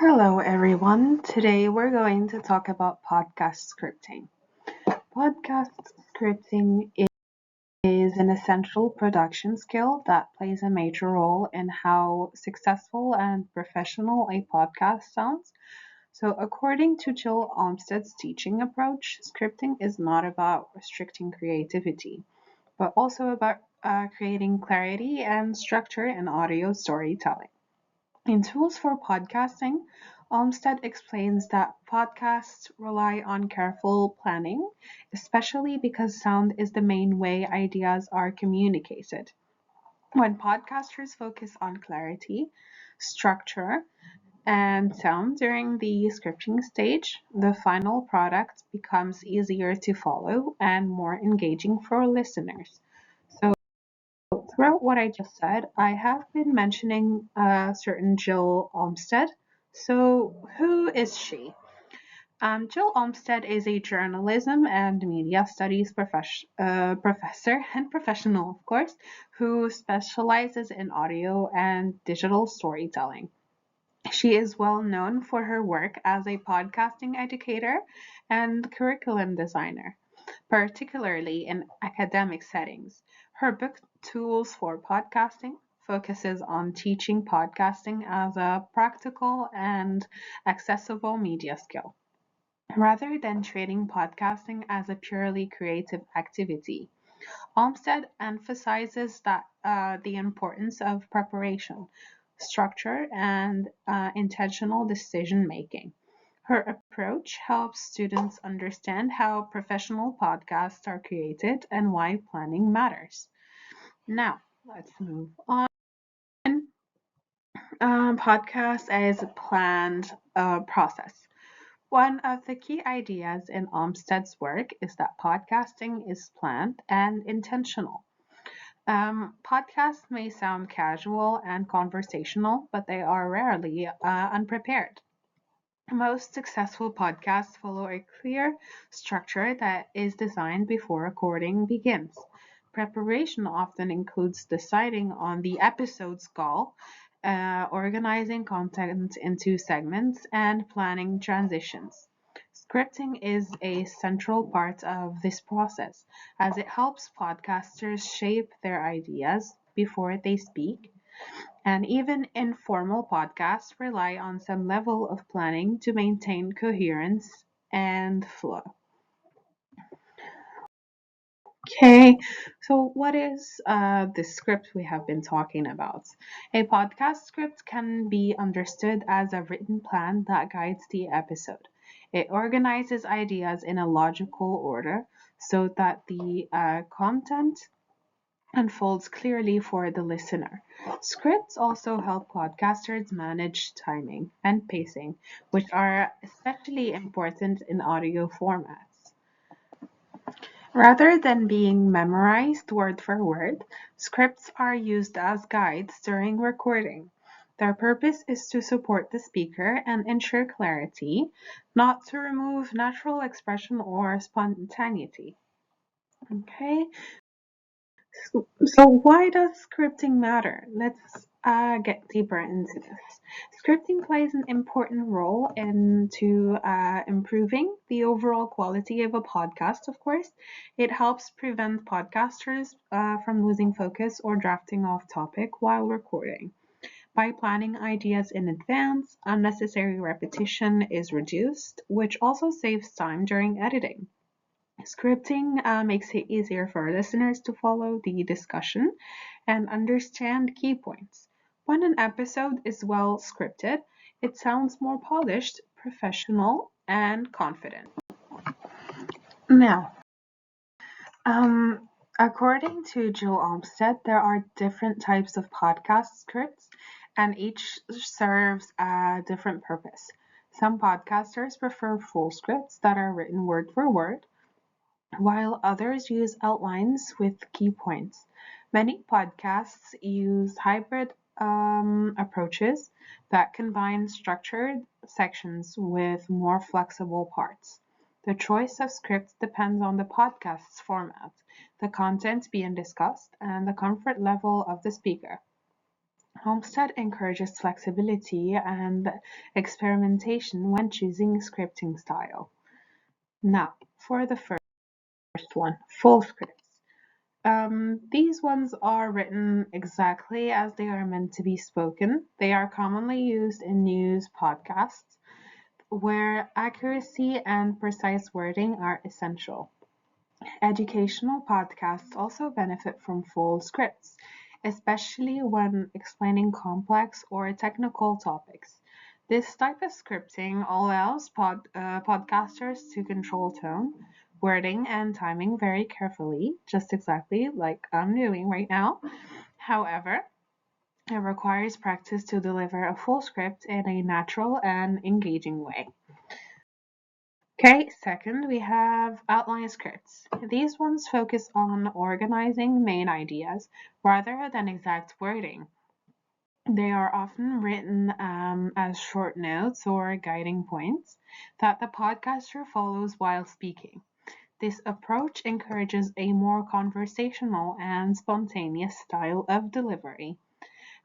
Hello, everyone. Today we're going to talk about podcast scripting. Podcast scripting is an essential production skill that plays a major role in how successful and professional a podcast sounds. So, according to Jill Olmstead's teaching approach, scripting is not about restricting creativity, but also about creating clarity and structure in audio storytelling. In Tools for Podcasting, Olmsted explains that podcasts rely on careful planning, especially because sound is the main way ideas are communicated. When podcasters focus on clarity, structure, and sound during the scripting stage, the final product becomes easier to follow and more engaging for listeners. So, throughout what I just said, I have been mentioning a certain Jill Olmsted. So, who is she? Jill Olmsted is a journalism and media studies professor and professional, of course, who specializes in audio and digital storytelling. She is well known for her work as a podcasting educator and curriculum designer, particularly in academic settings. Her book, Tools for Podcasting, focuses on teaching podcasting as a practical and accessible media skill, rather than treating podcasting as a purely creative activity. Olmsted emphasizes the importance of preparation, structure, and intentional decision making. Her approach helps students understand how professional podcasts are created and why planning matters. Now, let's move on. Podcast as a planned process. One of the key ideas in Olmsted's work is that podcasting is planned and intentional. Podcasts may sound casual and conversational, but they are rarely unprepared. Most successful podcasts follow a clear structure that is designed before recording begins. Preparation often includes deciding on the episode's goal, organizing content into segments, and planning transitions. Scripting is a central part of this process as it helps podcasters shape their ideas before they speak, and even informal podcasts rely on some level of planning to maintain coherence and flow. Okay, so what is the script we have been talking about? A podcast script can be understood as a written plan that guides the episode. It organizes ideas in a logical order so that the content unfolds clearly for the listener. Scripts also help podcasters manage timing and pacing, which are especially important in audio formats. Rather than being memorized word for word, scripts are used as guides during recording. Their purpose is to support the speaker and ensure clarity, not to remove natural expression or spontaneity. Okay, so why does scripting matter? Let's get deeper into this. Scripting plays an important role into improving the overall quality of a podcast, of course. It helps prevent podcasters from losing focus or drafting off topic while recording. By planning ideas in advance, unnecessary repetition is reduced, which also saves time during editing. Scripting makes it easier for listeners to follow the discussion and understand key points. When an episode is well scripted, it sounds more polished, professional, and confident. Now, according to Jill Olmsted, there are different types of podcast scripts, and each serves a different purpose. Some podcasters prefer full scripts that are written word for word, while others use outlines with key points. Many podcasts use hybrid approaches that combine structured sections with more flexible parts. The choice of scripts depends on the podcast's format, the content being discussed, and the comfort level of the speaker. Homestead encourages flexibility and experimentation when choosing scripting style. Now, for the first one, full scripts. These ones are written exactly as they are meant to be spoken. They are commonly used in news podcasts where accuracy and precise wording are essential. Educational podcasts also benefit from full scripts, especially when explaining complex or technical topics. This type of scripting allows podcasters to control tone, wording, and timing very carefully, just exactly like I'm doing right now. However, it requires practice to deliver a full script in a natural and engaging way. Okay, second, we have outline scripts. These ones focus on organizing main ideas rather than exact wording. They are often written as short notes or guiding points that the podcaster follows while speaking. This approach encourages a more conversational and spontaneous style of delivery.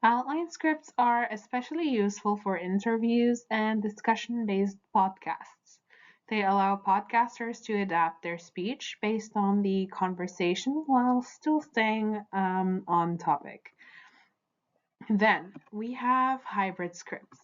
Outline scripts are especially useful for interviews and discussion-based podcasts. They allow podcasters to adapt their speech based on the conversation while still staying on topic. Then we have hybrid scripts.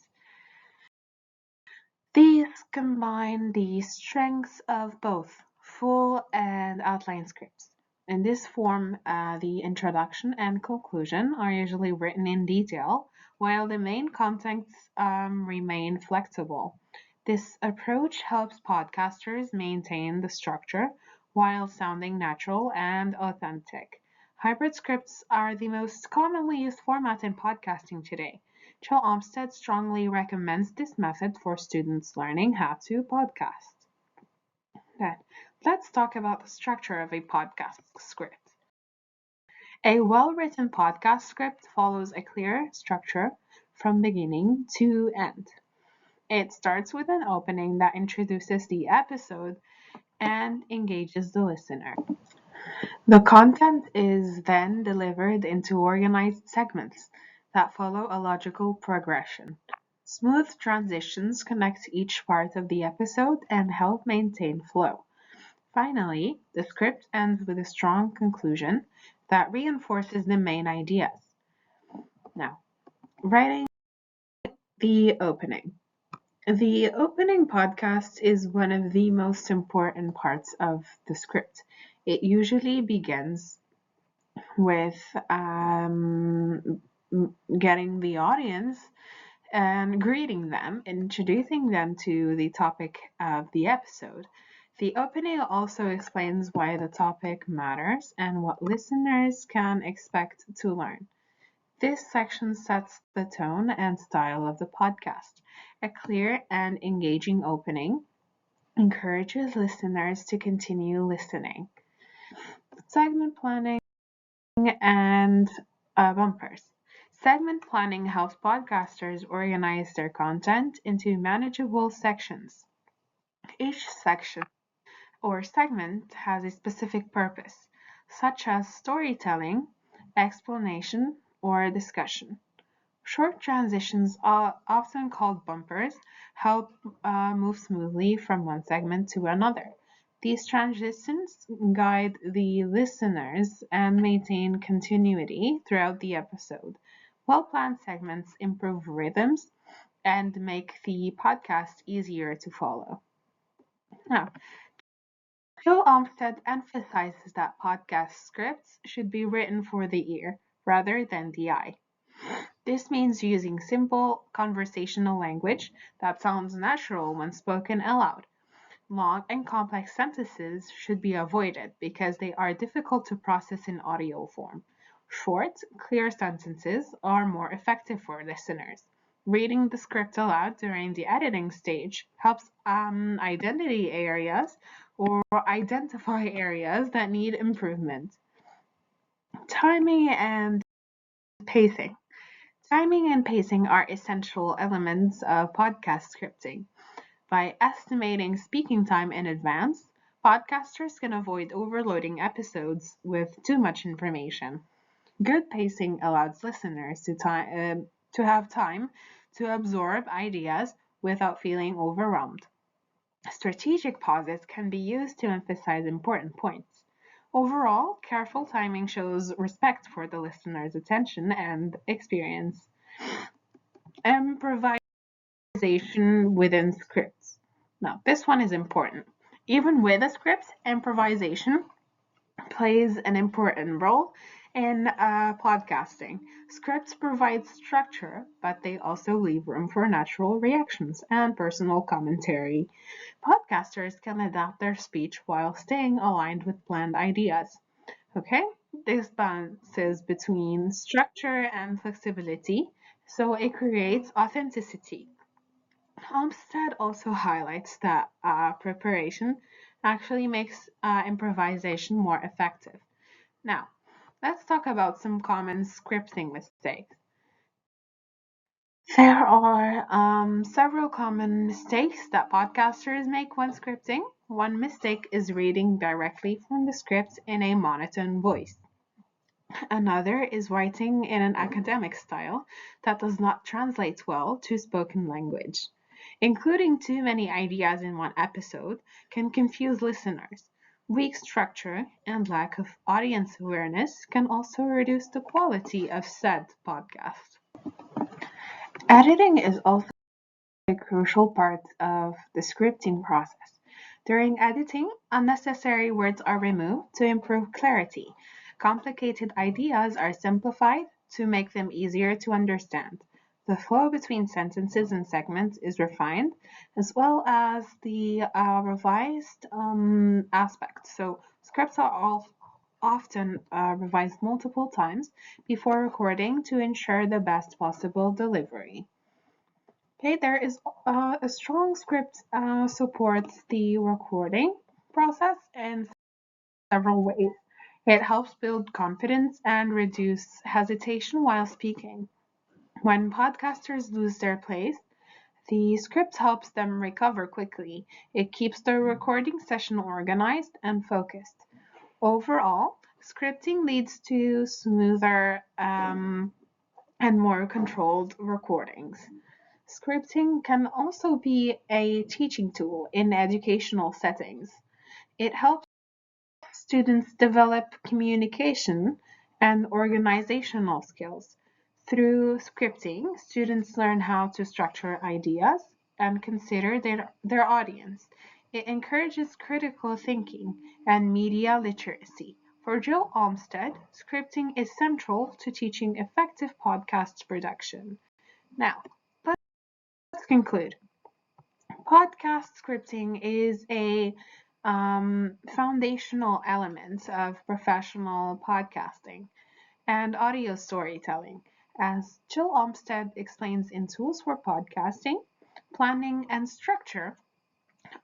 These combine the strengths of both full and outline scripts. In this form, the introduction and conclusion are usually written in detail, while the main contents remain flexible. This approach helps podcasters maintain the structure while sounding natural and authentic. Hybrid scripts are the most commonly used format in podcasting today. Joe Olmsted strongly recommends this method for students learning how to podcast. Then, let's talk about the structure of a podcast script. A well-written podcast script follows a clear structure from beginning to end. It starts with an opening that introduces the episode and engages the listener. The content is then delivered into organized segments that follow a logical progression. Smooth transitions connect each part of the episode and help maintain flow. Finally, the script ends with a strong conclusion that reinforces the main ideas. Now, writing the opening. The opening podcast is one of the most important parts of the script. It usually begins with getting the audience and greeting them, introducing them to the topic of the episode. The opening also explains why the topic matters and what listeners can expect to learn. This section sets the tone and style of the podcast. A clear and engaging opening encourages listeners to continue listening. Segment planning and bumpers. Segment planning helps podcasters organize their content into manageable sections. Each section or segment has a specific purpose, such as storytelling, explanation, or discussion. Short transitions, often called bumpers, help move smoothly from one segment to another. These transitions guide the listeners and maintain continuity throughout the episode. Well-planned segments improve rhythms and make the podcast easier to follow. Now, Joe Olmsted emphasizes that podcast scripts should be written for the ear rather than the eye. This means using simple conversational language that sounds natural when spoken aloud. Long and complex sentences should be avoided because they are difficult to process in audio form. Short, clear sentences are more effective for listeners. Reading the script aloud during the editing stage helps identify areas that need improvement. Timing and pacing. Timing and pacing are essential elements of podcast scripting. By estimating speaking time in advance, podcasters can avoid overloading episodes with too much information. Good pacing allows listeners to have time to absorb ideas without feeling overwhelmed. Strategic pauses can be used to emphasize important points. Overall, careful timing shows respect for the listener's attention and experience. Improvisation within scripts. Now, this one is important. Even with a script, improvisation plays an important role in podcasting. Scripts provide structure, but they also leave room for natural reactions and personal commentary. Podcasters can adapt their speech while staying aligned with planned ideas. Okay, this balances between structure and flexibility, so it creates authenticity. Homestead also highlights that preparation actually makes improvisation more effective. Now, let's talk about some common scripting mistakes. There are several common mistakes that podcasters make when scripting. One mistake is reading directly from the script in a monotone voice. Another is writing in an academic style that does not translate well to spoken language. Including too many ideas in one episode can confuse listeners. Weak structure and lack of audience awareness can also reduce the quality of said podcast. Editing is also a crucial part of the scripting process. During editing, unnecessary words are removed to improve clarity. Complicated ideas are simplified to make them easier to understand. The flow between sentences and segments is refined, as well as the revised aspects. So, scripts are all often revised multiple times before recording to ensure the best possible delivery. Okay, there is a strong script supports the recording process in several ways. It helps build confidence and reduce hesitation while speaking. When podcasters lose their place, the script helps them recover quickly. It keeps the recording session organized and focused. Overall, scripting leads to smoother and more controlled recordings. Scripting can also be a teaching tool in educational settings. It helps students develop communication and organizational skills. Through scripting, students learn how to structure ideas and consider their audience. It encourages critical thinking and media literacy. For Jill Olmsted, scripting is central to teaching effective podcast production. Now, let's conclude. Podcast scripting is a foundational element of professional podcasting and audio storytelling. As Jill Olmsted explains in Tools for Podcasting, planning and structure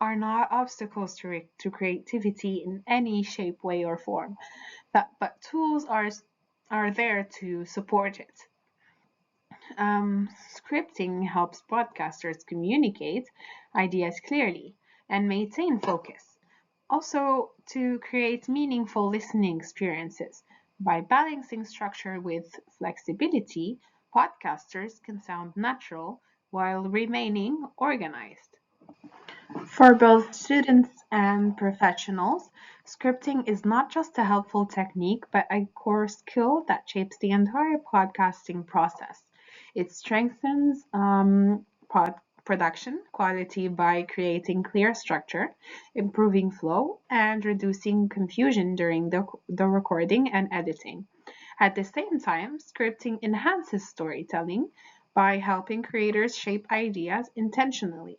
are not obstacles to creativity in any shape, way, or form, but tools are there to support it. Scripting helps podcasters communicate ideas clearly and maintain focus. Also, to create meaningful listening experiences. By balancing structure with flexibility, podcasters can sound natural while remaining organized. For both students and professionals, scripting is not just a helpful technique, but a core skill that shapes the entire podcasting process. It strengthens production quality by creating clear structure, improving flow, and reducing confusion during the recording and editing. At the same time, scripting enhances storytelling by helping creators shape ideas intentionally,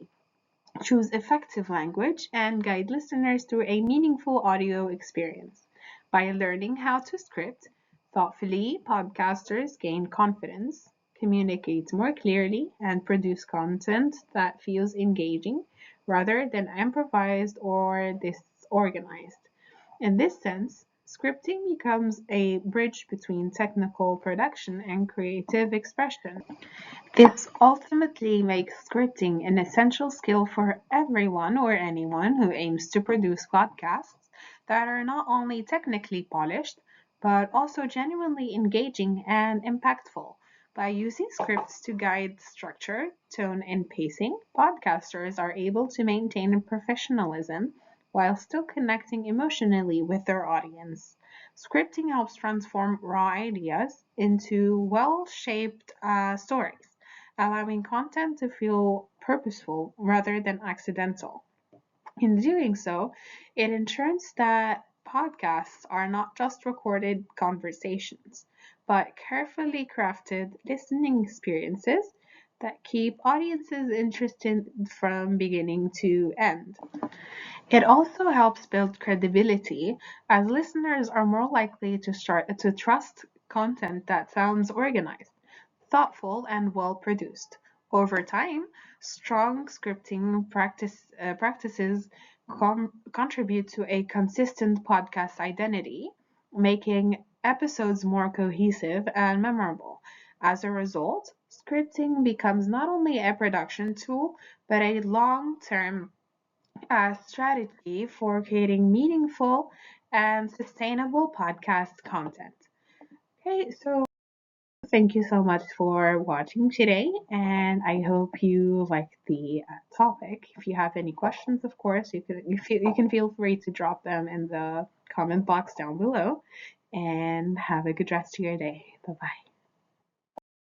choose effective language, and guide listeners through a meaningful audio experience. By learning how to script thoughtfully, podcasters gain confidence, communicate more clearly, and produce content that feels engaging rather than improvised or disorganized. In this sense, scripting becomes a bridge between technical production and creative expression. This ultimately makes scripting an essential skill for everyone or anyone who aims to produce podcasts that are not only technically polished, but also genuinely engaging and impactful. By using scripts to guide structure, tone, and pacing, podcasters are able to maintain professionalism while still connecting emotionally with their audience. Scripting helps transform raw ideas into well shaped stories, allowing content to feel purposeful rather than accidental. In doing so, it ensures that podcasts are not just recorded conversations, but carefully crafted listening experiences that keep audiences interested from beginning to end. It also helps build credibility, as listeners are more likely to start to trust content that sounds organized, thoughtful, and well produced. Over time, strong scripting practices contribute to a consistent podcast identity, making episodes more cohesive and memorable. As a result, scripting becomes not only a production tool, but a long term strategy for creating meaningful and sustainable podcast content. Okay, so thank you so much for watching today, and I hope you liked the topic. If you have any questions, of course, you can feel free to drop them in the comment box down below. And have a good rest of your day. Bye bye.